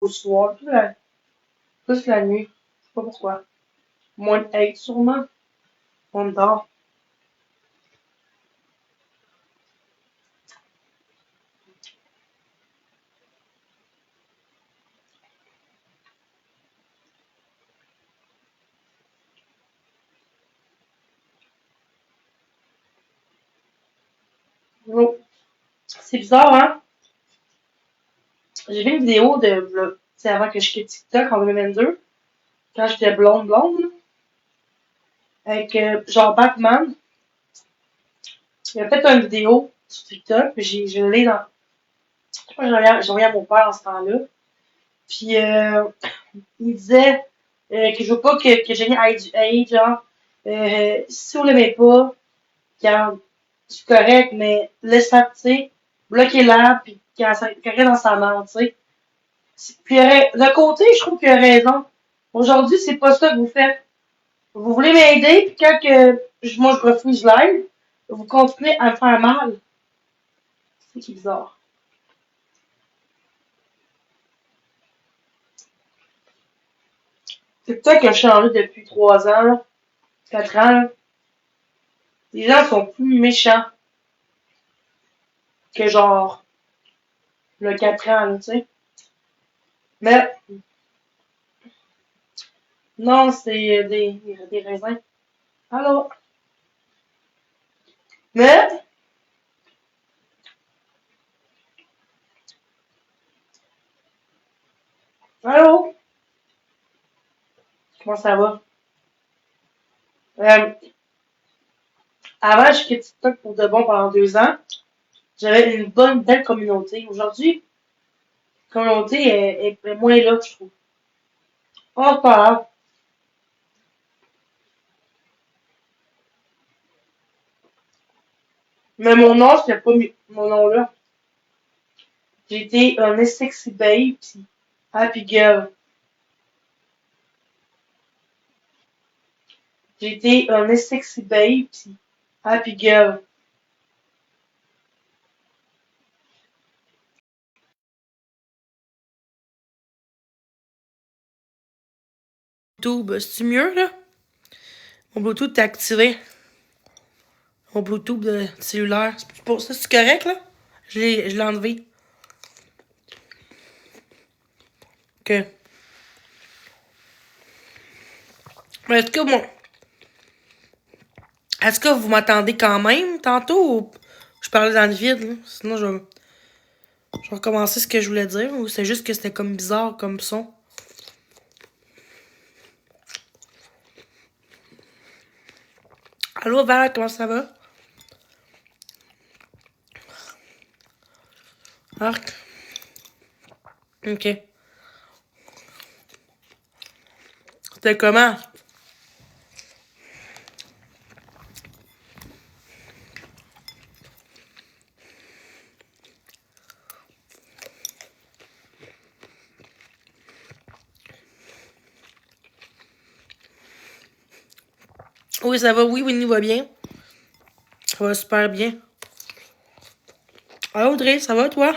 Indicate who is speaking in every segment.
Speaker 1: au soir, plus la nuit. Je sais pas pourquoi. Moins de hate, sûrement. On dort. Oh. C'est bizarre, hein? J'ai vu une vidéo c'est avant que je quitte TikTok en 2022, quand j'étais blonde, là, avec genre Batman. Il a fait une vidéo sur TikTok, puis je l'ai dans. Je sais pas, j'ai envoyé à mon père en ce temps-là. Puis il disait que je veux pas que Jenny aille genre, si vous l'aimez pas, regarde, c'est correct, mais laisse-la, tu sais, bloquez-la, puis qu'elle reste dans sa merde, tu sais. Puis d'un côté, je trouve qu'il a raison. Aujourd'hui, c'est pas ça que vous faites. Vous voulez m'aider, puis quand que moi je refuse l'aide, vous continuez à me faire mal. C'est qui est bizarre. C'est peut-être que a changé depuis 3 ans, 4 ans. Les gens sont plus méchants que genre le 4 ans, là, tu sais. Mais non, c'est des raisins. Allô? Mais, allô? Comment ça va? Euh, Avant, je quittais TikTok pour de bon pendant 2 ans. J'avais une bonne, belle communauté. Aujourd'hui, la communauté est moins là, je trouve. Oh, c'est pas grave. Mais mon nom, c'était pas mon nom là. J'ai été un sexy babe, pis happy girl. J'ai été un sexy babe, pis happy girl. YouTube, c'est mieux là? Mon Bluetooth est activé. Mon Bluetooth de cellulaire. C'est pour ça, c'est correct là? Je l'ai enlevé. Ok. Mais est-ce que bon. Est-ce que vous m'attendez quand même tantôt ou je parlais dans le vide là? Sinon je vais recommencer ce que je voulais dire ou c'est juste que c'était comme bizarre comme son? Allô Val, comment ça va? Arc. Ok. C'était comment? Oui, ça va. Oui, Winnie va bien. Ça va super bien. Ah, Audrey, ça va, toi?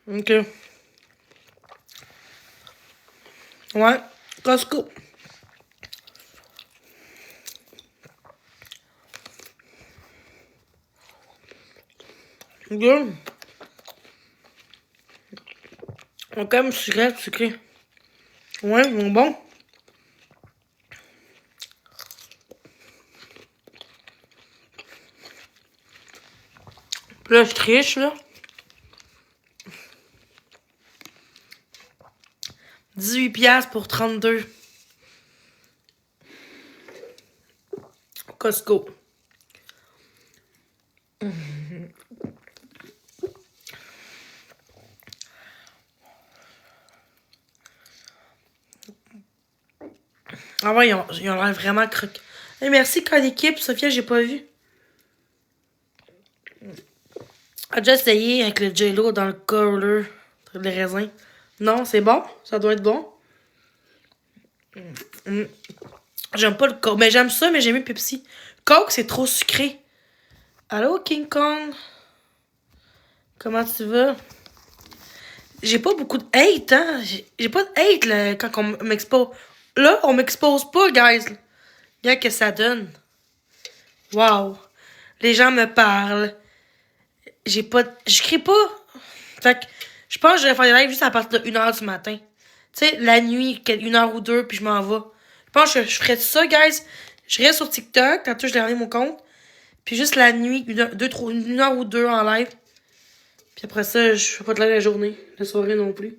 Speaker 1: Ok. Ouais. Costco. Good. On quand même sucré. Ouais, bon. Puis là, je triche, là. 18$ pour 32. Costco. Ah ouais, ils ont l'air vraiment croqués. Hey, merci, code équipe. Sophia, j'ai pas vu. A déjà essayé avec le jello dans le cooler. Les raisins. Non, c'est bon. Ça doit être bon. Mm. J'aime pas le Coke. Mais j'aime ça, mais j'aime mieux Pepsi. Coke, c'est trop sucré. Allô, King Kong? Comment tu vas? j'ai pas beaucoup de hate, hein. J'ai pas de hate, là, quand on m'expose. Là, on m'expose pas, guys. Regarde que ça donne. Wow. Les gens me parlent. J'ai pas... Je crie pas. Fait que je pense que je vais faire des lives juste à partir de 1h du matin. Tu sais, la nuit, 1h ou 2, puis je m'en vais. Je pense que je ferais ça, guys. Je reste sur TikTok, tantôt je l'ai rendu mon compte. Puis juste la nuit, 1h ou 2 en live. Puis après ça, je fais pas de live la journée. La soirée non plus.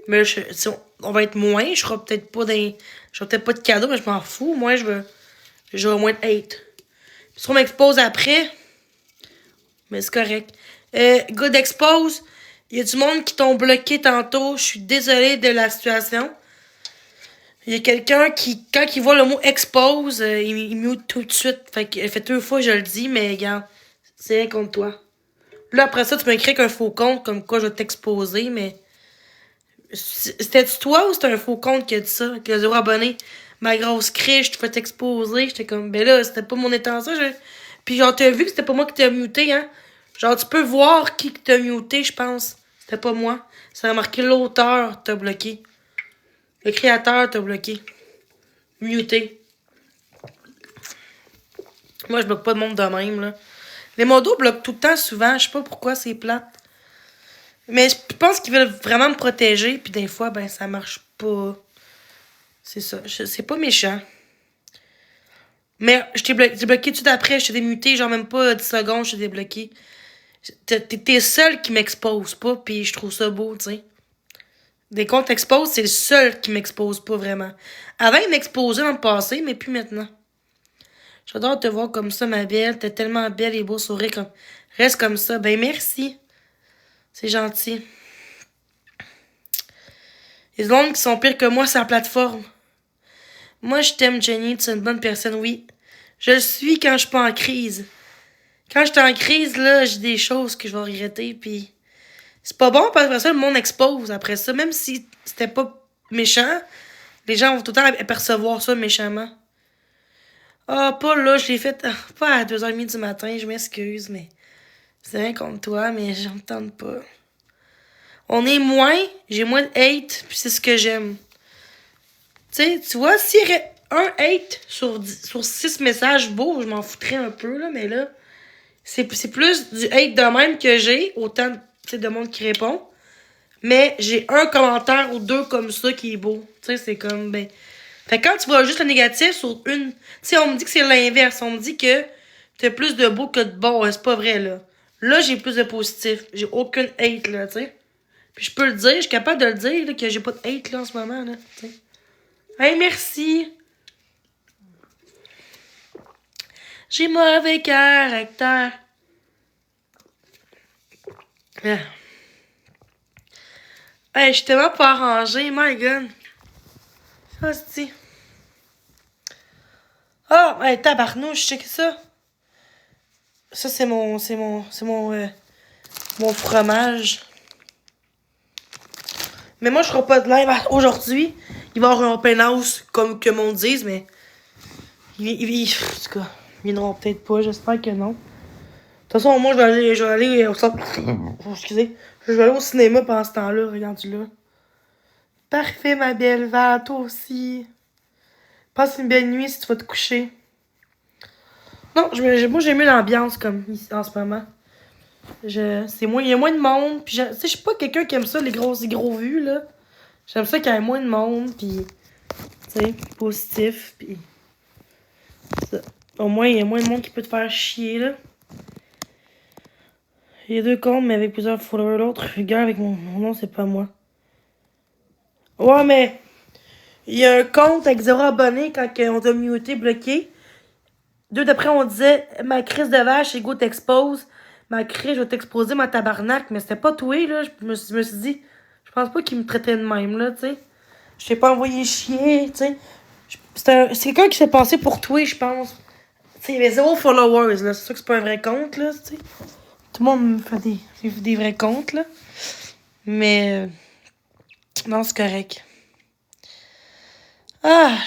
Speaker 1: Mais là, si on va être moins, je serai peut-être pas j'aurai peut-être pas de cadeau, mais je m'en fous. Moi, j'aurai moins de hate. Puis si on m'expose après, mais c'est correct. Good expose. Il y a du monde qui t'ont bloqué tantôt. Je suis désolée de la situation. Il y a quelqu'un qui, quand il voit le mot expose, il mute tout de suite. Fait 2 fois, je le dis, mais regarde, c'est rien contre toi. Là, après ça, tu m'as écrit qu'un faux compte, comme quoi je vais t'exposer, mais... C'était-tu toi ou c'était un faux compte qui a dit ça? Qui a 0 abonnés? Ma grosse criche, je te fais t'exposer. J'étais comme, ben là, c'était pas mon intention. Puis genre, t'as vu que c'était pas moi qui t'ai muté, hein? Genre, tu peux voir qui t'a muté, je pense. C'était pas moi. Ça a marqué l'auteur t'a bloqué. Le créateur t'a bloqué. Muté. Moi, je bloque pas de monde de même, là. Les modos bloquent tout le temps, souvent. Je sais pas pourquoi c'est plate. Mais je pense qu'ils veulent vraiment me protéger, puis des fois, ben, ça marche pas. C'est ça. C'est pas méchant. Mais je t'ai bloqué tout d'après, je t'ai démuté, genre même pas 10 secondes, je t'ai débloqué. T'es seul qui m'expose pas, puis je trouve ça beau, tu sais. Des comptes exposent, c'est le seul qui m'expose pas vraiment. Avant, il m'exposait dans le passé, mais plus maintenant. J'adore te voir comme ça, ma belle. T'es tellement belle et beau sourire. Reste comme ça. Ben, merci. C'est gentil. Les gens qui sont pires que moi sur la plateforme. Moi, je t'aime, Jenny. Tu es une bonne personne, oui. Je le suis quand je suis pas en crise. Quand je suis en crise, là, j'ai des choses que je vais regretter, puis c'est pas bon, parce que après ça, le monde expose. Après ça, même si c'était pas méchant, les gens vont tout le temps apercevoir ça méchamment. Ah, pas là, je l'ai fait pas à 2h30 du matin, je m'excuse, mais c'est rien contre toi, mais j'en tente pas. On est moins, j'ai moins de hate, puis c'est ce que j'aime. Tu sais, tu vois, s'il y aurait un hate sur 6 messages beaux, je m'en foutrais un peu, là, mais là, c'est plus du hate de même que j'ai, autant de monde qui répond. Mais j'ai un commentaire ou 2 comme ça qui est beau. Tu sais, c'est comme, ben... Fait que quand tu vois juste le négatif sur une... Tu sais, on me dit que c'est l'inverse. On me dit que t'as plus de beau que de bon. C'est pas vrai, là. Là, j'ai plus de positif. J'ai aucune hate, là, tu sais. Puis je peux le dire, je suis capable de le dire, là, que j'ai pas de hate, là, en ce moment, là, tu sais. Hey, merci! J'ai mauvais caractère. Ah. Hey, je suis tellement pas arrangée, my god. Ça, c'est... Oh, hey, tabarnouche, check ça. Ça, c'est mon fromage. Mais moi, je ferai pas de live aujourd'hui. Il va y avoir un open house, comme que mon dise, mais... En tout cas, ils viendront peut-être pas, j'espère que non. De toute façon, moi, je vais aller au centre... Oh, excusez. Je vais aller au cinéma pendant ce temps-là, regarde-tu là. Parfait, ma belle. Va, toi aussi. Passe une belle nuit si tu vas te coucher. Non, moi, j'aime mieux l'ambiance comme ici, en ce moment. Il y a moins de monde. Puis, je suis pas quelqu'un qui aime ça, les gros vues, là. J'aime ça qu'il y ait moins de monde, puis, tu sais, positif, puis... Ça. Au moins, il y a moins de monde qui peut te faire chier, là. Il y a 2 comptes, mais avec plusieurs followers. L'autre, gars, avec mon nom, c'est pas moi. Ouais, mais... Il y a un compte avec 0 abonnés quand on t'a muté, bloqué. 2 d'après, on disait, ma crise de vache, ego t'expose. Ma crise, je vais t'exposer, ma tabarnak. Mais c'était pas toi, là. Je me suis dit, je pense pas qu'il me traitait de même, là, tu sais. Je t'ai pas envoyé chier, tu sais. C'est quelqu'un qui s'est passé pour toi, je pense. Tu sais, il y avait 0 followers, là. C'est sûr que c'est pas un vrai compte, là, tu sais. Tout le monde me fait des vrais comptes, là. Mais, non, c'est correct. Ah,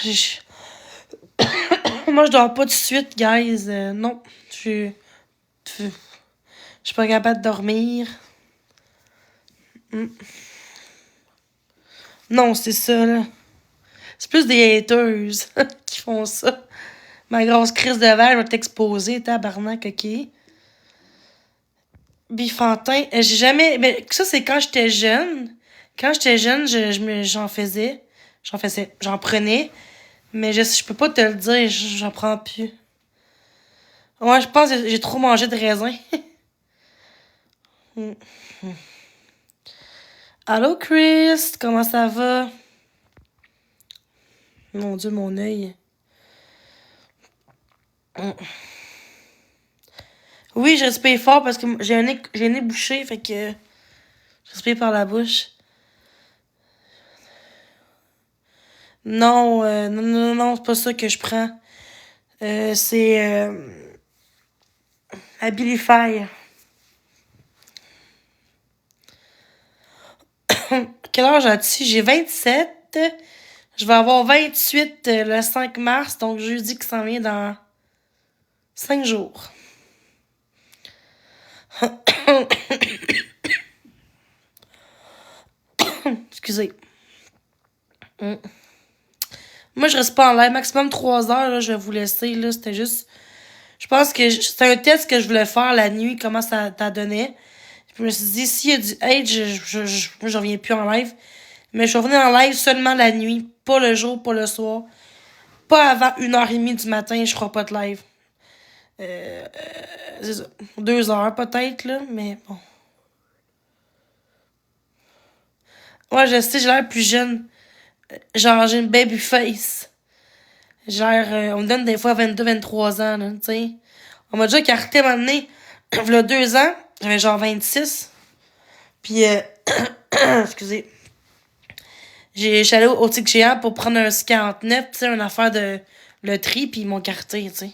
Speaker 1: moi, je dors pas tout de suite, guys. Non, je suis pas capable de dormir. Mm. Non, c'est ça, là. C'est plus des haters qui font ça. Ma grosse crise de verre va t'exposer, tabarnak, ok. Bifantin, j'ai jamais. Mais ça, c'est quand j'étais jeune. Quand j'étais jeune, j'en faisais. J'en prenais. Mais je peux pas te le dire, j'en prends plus. Ouais, je pense que j'ai trop mangé de raisin. Mm. Allô, Chris, comment ça va? Mon Dieu, mon œil. Mm. Oui, je respire fort parce que j'ai un nez bouché, fait que je respire par la bouche. Non, non, c'est pas ça que je prends. C'est Abilify. Quelle heure j'ai-tu? J'ai 27. Je vais avoir 28 le 5 mars, donc jeudi qui s'en vient dans 5 jours. Excusez. Mm. Moi, je reste pas en live. Maximum 3 heures, là, je vais vous laisser. Là, c'était juste. Je pense que c'était un test que je voulais faire la nuit, comment ça donnait. Puis je me suis dit, s'il y a du hate, moi, je reviens plus en live. Mais je vais revenir en live seulement la nuit. Pas le jour, pas le soir. Pas avant 1h30 du matin, je ferai pas de live. C'est ça. 2 heures peut-être, là, mais bon. Ouais, je sais, j'ai l'air plus jeune. Genre, j'ai une baby face. Genre, on me donne des fois 22, 23 ans, là, tu sais. On m'a déjà carté à un moment donné, il y a 2 ans, j'avais genre 26. Puis, excusez. J'étais allée au Tic Géant pour prendre un 49, tu sais, une affaire de le tri, puis ils m'ont carté, tu sais.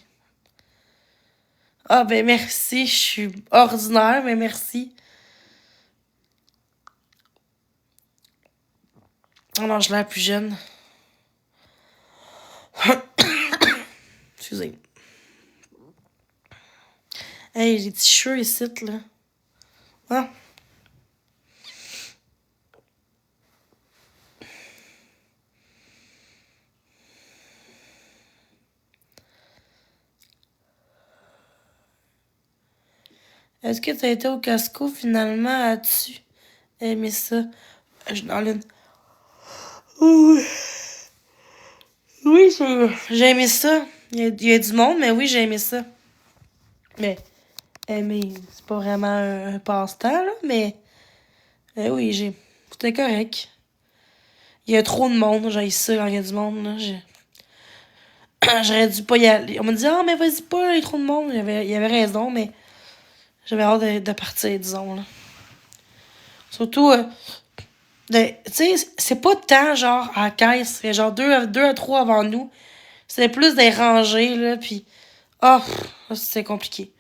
Speaker 1: Ah, ben merci, je suis ordinaire, mais merci. Oh non, je l'ai plus jeune. Excusez. Hey, j'ai des petits cheveux ici, là. Ah. Est-ce que t'as été au Casco finalement? As-tu aimé ça? Je l'enlève. Oui, oui, j'ai aimé ça. Il y a du monde, mais oui, j'ai aimé ça. Mais aimer, c'est pas vraiment un passe-temps, là, mais oui, c'était correct. Il y a trop de monde, j'ai ça quand il y a du monde, là. J'aurais dû pas y aller. On m'a dit, ah, mais vas-y pas, il y a trop de monde. Il y avait raison, mais j'avais hâte de partir, disons, là. Surtout, tu sais, c'est pas tant, genre, à la caisse. C'est genre deux à trois avant nous. C'était plus des rangées, là, pis... Ah, c'est compliqué.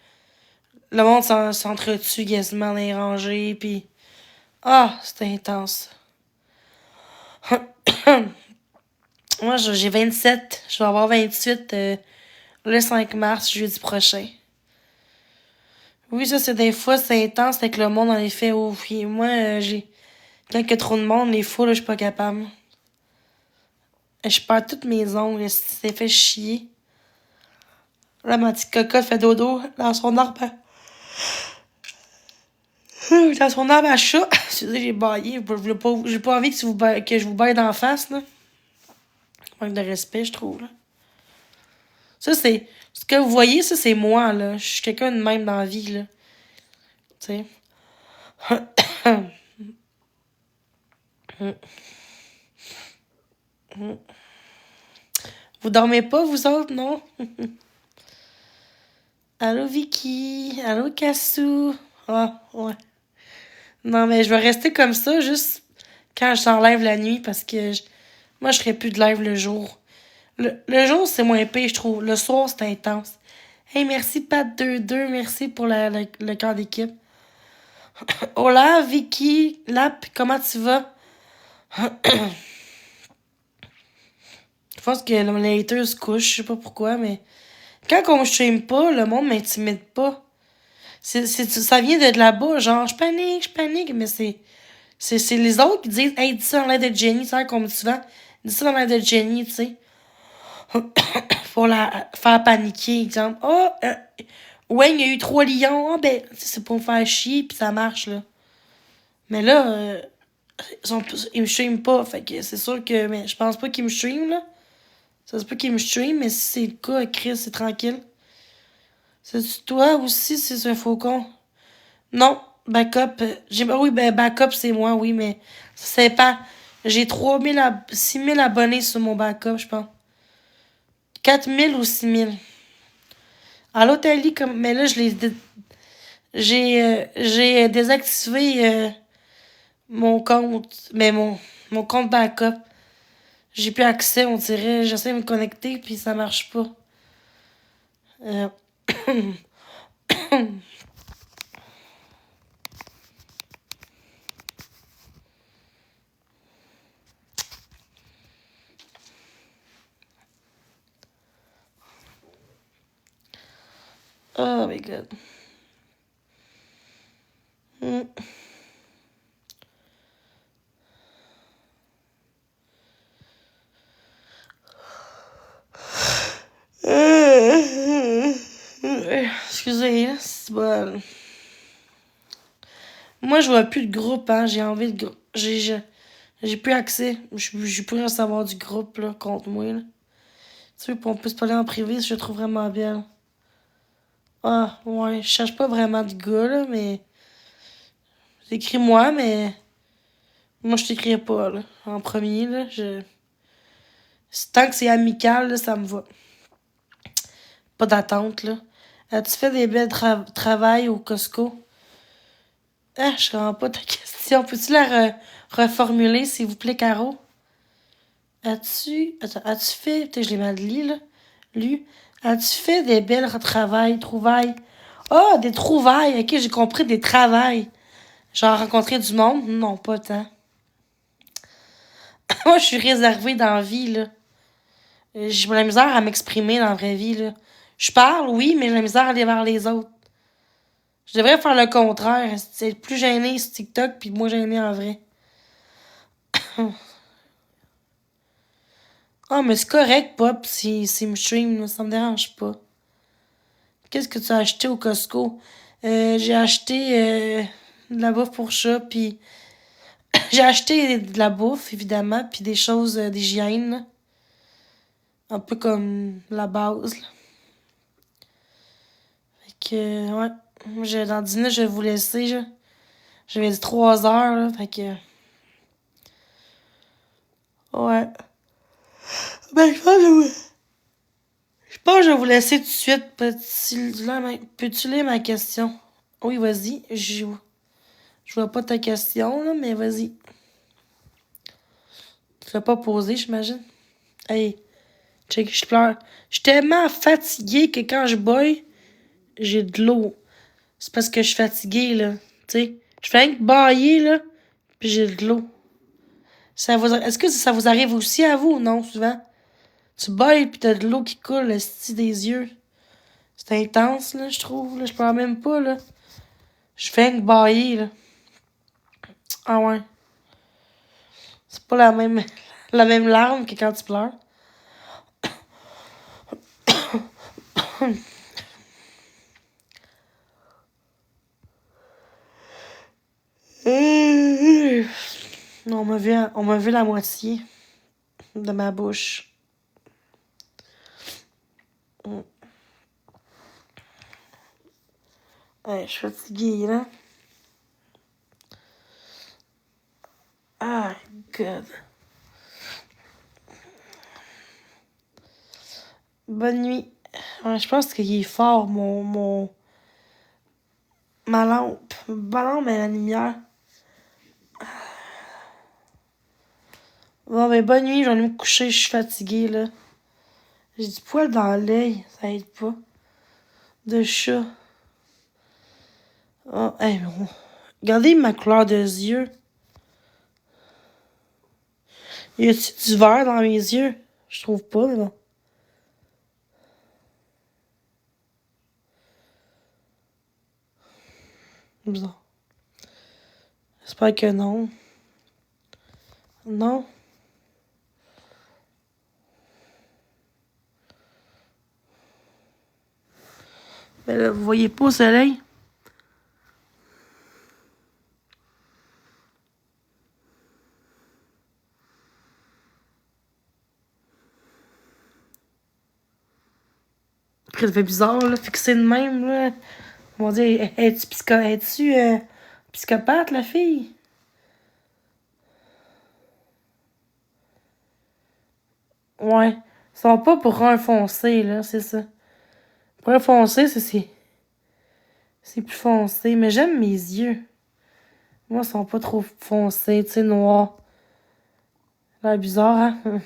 Speaker 1: Le monde s'entretue quasiment dans les rangées, pis... Ah, c'était intense. Moi, j'ai 27. Je vais avoir 28 le 5 mars, jeudi prochain. Oui, ça, c'est des fois, c'est intense avec le monde, en effet. Oh, oui, moi, j'ai... Quand il y a trop de monde, les fois, là, je suis pas capable. Je perds toutes mes ongles, c'est fait chier. Là, ma petite cocotte fait dodo dans son arbre. Dans son arbre à chat. Excusez, j'ai baillé. J'ai pas envie que je vous baille d'en face, là. Manque de respect, je trouve, là. Ça, c'est... Ce que vous voyez, ça, c'est moi, là. Je suis quelqu'un de même dans la vie, là. Tu sais. Vous dormez pas, vous autres, non? Allô, Vicky? Allô, Cassou? Ah, ouais. Non, mais je vais rester comme ça, juste quand je s'enlève la nuit, parce que moi, je ferai plus de live le jour. Le jour, c'est moins pire, je trouve. Le soir, c'est intense. Hey, merci Pat22, merci pour le cœur d'équipe. Hola, Vicky, Lap, comment tu vas? Je pense que les haters se couchent, je sais pas pourquoi, mais quand on stream pas, le monde m'intimide pas. Ça vient de là-bas, genre, je panique, mais c'est
Speaker 2: C'est les autres qui disent, hey, dis ça dans l'air de Jenny, ça qu'on me dit souvent. Dis ça dans l'air de Jenny, tu sais. Pour la faire paniquer, exemple. Oh, Wayne, il y a eu 3 lions. Ah, ben, c'est pour me faire chier, pis ça marche, là. Mais là, ils me streament pas, fait que c'est sûr que. Mais je pense pas qu'ils me streament, là. Ça se peut qu'ils me streament, mais si c'est le cas, Chris, c'est tranquille. C'est toi aussi, c'est un faucon? Non, backup. Oui, ben, backup, c'est moi, oui, mais c'est pas. J'ai 6 000 abonnés sur mon backup, je pense. 4 000 ou 6 000. À l'hôtel, comme. Mais là, j'ai désactivé mon compte. Mais mon compte backup. J'ai plus accès, on dirait. J'essaie de me connecter, puis ça marche pas. Euh... Oh my god. Mm. Excusez, là, c'est bon. Moi, je vois plus de groupe, hein. J'ai envie de. J'ai plus accès. J'ai plus rien savoir du groupe, là, contre moi, là. Tu sais, on peut se parler en privé, je le trouve vraiment bien. Ah, ouais, je cherche pas vraiment de gars, là, mais. Écris-moi, mais. Moi, je t'écrirai pas, là. En premier, là. Tant que c'est amical, là, ça me va. Pas d'attente, là. Tu fais des belles travails au Costco? Ah, je comprends pas ta question. Peux-tu la reformuler, s'il vous plaît, Caro? As-tu fait. Putain, je l'ai mal lu, là. Lu. As-tu fait des belles trouvailles? Ah, des trouvailles. Ok, j'ai compris, des travails. Genre rencontrer du monde? Non, pas tant. Moi, je suis réservée dans la vie, là. J'ai la misère à m'exprimer dans la vraie vie, là. Je parle, oui, mais j'ai la misère à aller vers les autres. Je devrais faire le contraire. C'est plus gêné sur TikTok, puis moins gêné en vrai. Ah, mais c'est correct, Pop, si me stream, là, ça me dérange pas. Qu'est-ce que tu as acheté au Costco? J'ai acheté de la bouffe pour chat, puis j'ai acheté de la bouffe, évidemment, puis des choses d'hygiène, là. Un peu comme la base, là. Fait que, ouais. Dans 10 minutes, je vais vous laisser, là. J'avais dit 3 heures, là, fait que... Ouais. Ben, je pense que je vais vous laisser tout de suite. Peux-tu lire ma question? Oui, vas-y. Je vois pas ta question, là, mais vas-y. Tu l'as pas posée, j'imagine? Hey, check, je pleure. Je suis tellement fatiguée que quand je bois, j'ai de l'eau. C'est parce que je suis fatiguée, là. Tu sais, je fais rien que bailler, là, puis j'ai de l'eau. Est-ce que ça vous arrive aussi à vous, non, souvent? Tu bailles, puis t'as de l'eau qui coule, le style des yeux. C'est intense, là, je trouve. Là, je pleure même pas, là. Je fais rien que bailler, là. Ah ouais. C'est pas la même larme que quand tu pleures. On m'a vu la moitié de ma bouche. Ouais, je suis fatiguée, là. Ah, God. Bonne nuit. Ouais, je pense qu'il est fort, ma lampe. Ma lampe, mais la lumière. Bon, ben, bonne nuit, j'en ai me coucher, je suis fatiguée, là. J'ai du poil dans l'œil, ça aide pas. De chat. Oh, hey, regardez ma couleur de yeux. Y a-t-il du vert dans mes yeux? Je trouve pas, mais bon. C'est bizarre. J'espère que non. Non. Mais là, vous voyez pas au soleil? Ça fait bizarre, là, fixé de même, là. On va dire, es-tu psychopathe, la fille? Ouais. Ils sont pas brun foncé, là, c'est ça. Brun foncé, c'est plus foncé. Mais j'aime mes yeux. Moi, ils sont pas trop foncés, tu sais, noirs. Ça a l'air bizarre, hein?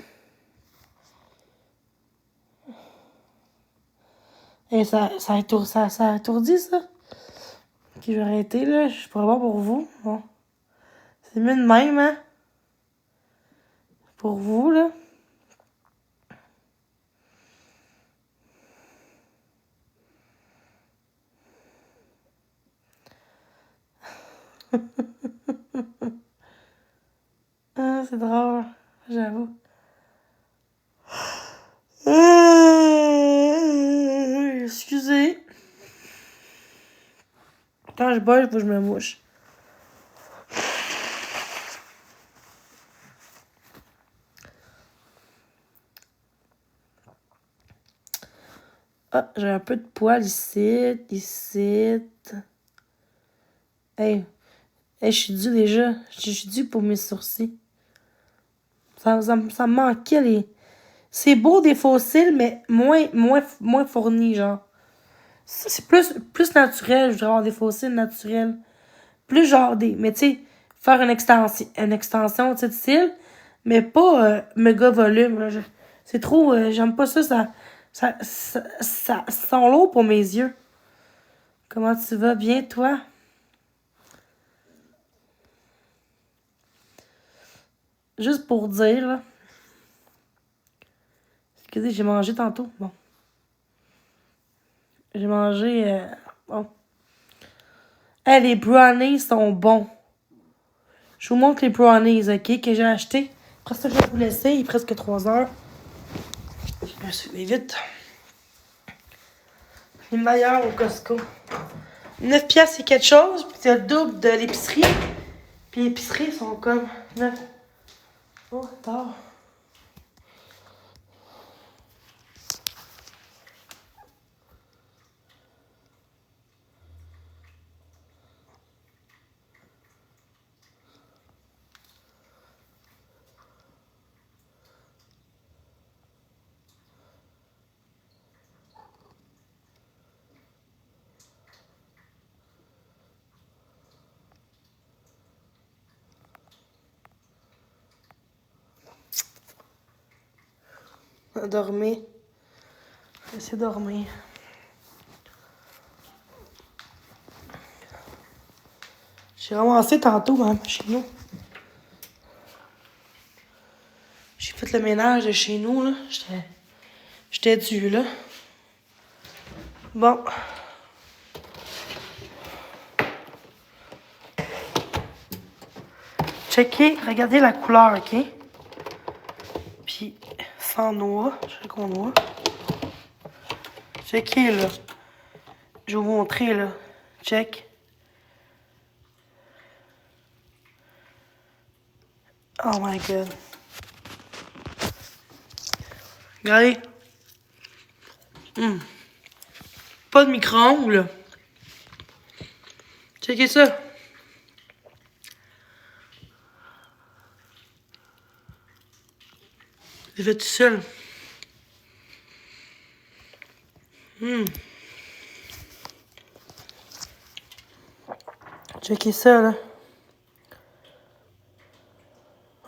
Speaker 2: Et ça étourdit, ça? Ok, je vais arrêter, là. Je pourrais voir pour vous. Bon. C'est mieux de même, hein? Pour vous, là. Ah, c'est drôle. J'avoue. Excusez. Quand je bois, faut que je me mouche. Ah, j'ai un peu de poils ici, ici. Hey, je suis due déjà. Je suis due pour mes sourcils. Ça me manquait les... C'est beau des fossiles, mais moins fournis, genre. C'est plus naturel, je voudrais avoir des fossiles naturels. Plus genre des... Mais tu sais, faire une extension, tu sais, de cils, mais pas méga volume, là. C'est trop... j'aime pas ça, ça sent lourd pour mes yeux. Comment tu vas? Bien, toi? Juste pour dire, là. Excusez, j'ai mangé tantôt. Bon. J'ai mangé... bon. Hey, les brownies sont bons. Je vous montre les brownies, ok, que j'ai achetés. Après ça, je vais vous laisser. Il est presque 3 heures. Je me suis mis vite. Les meilleurs au Costco. 9 piastres, c'est quelque chose. Puis c'est le double de l'épicerie. Puis l'épicerie sont comme 9. Oh, tard. Dormir. Laissez dormir. J'ai ramassé tantôt, même, chez nous. J'ai fait le ménage de chez nous, là. J'étais due, là. Bon. Checkez, regardez la couleur, ok? Puis, sans noix, je sais qu'on noix. Checkez, là. Je vais vous montrer, là. Check. Oh my god. Regardez. Pas de micro-ondes, là. Checkez ça. J'ai fait tout seul. Checkez ça, là.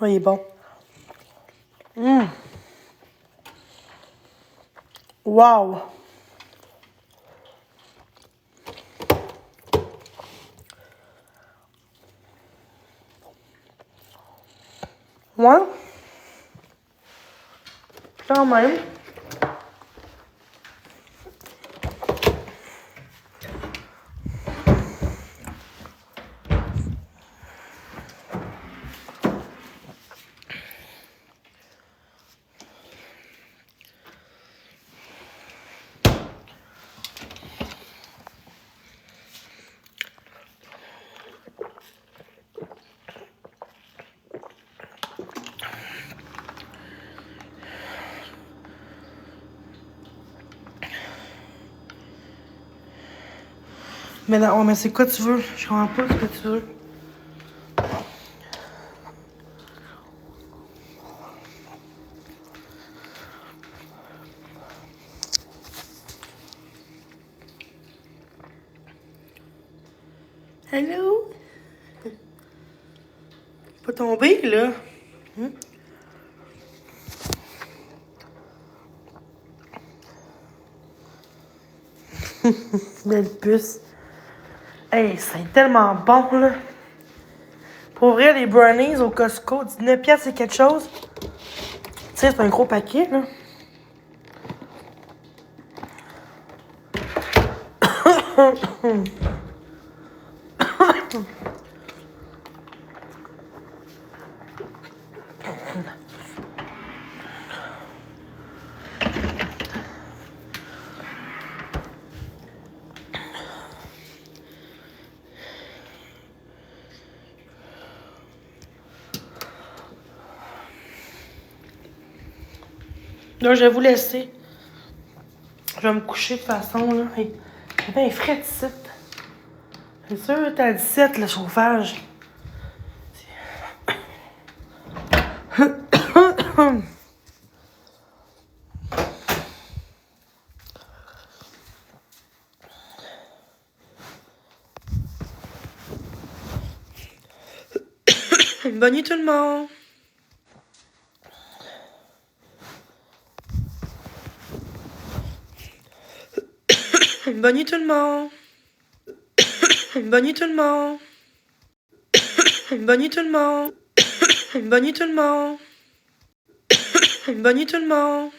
Speaker 2: Oh, il est bon. Wow. Ouais. Quand même. Mais là, ouais, mais c'est quoi tu veux? Je comprends pas ce que tu veux. Allô? Pas tomber, là. Hum? Belle puce. Hey, c'est tellement bon, là. Pour ouvrir les brownies au Costco, 19 piastres, c'est quelque chose. Tu sais, c'est un gros paquet, là. Là, je vais vous laisser. Je vais me coucher de toute façon, là. Hey, c'est bien frais, 17. C'est sûr, t'as 17, le chauffage. Bonne nuit tout le monde. Bonne nuit tout le monde. Bonne nuit tout le monde. Bonne nuit tout le monde. Bonne nuit tout le monde. Bonne nuit tout le monde.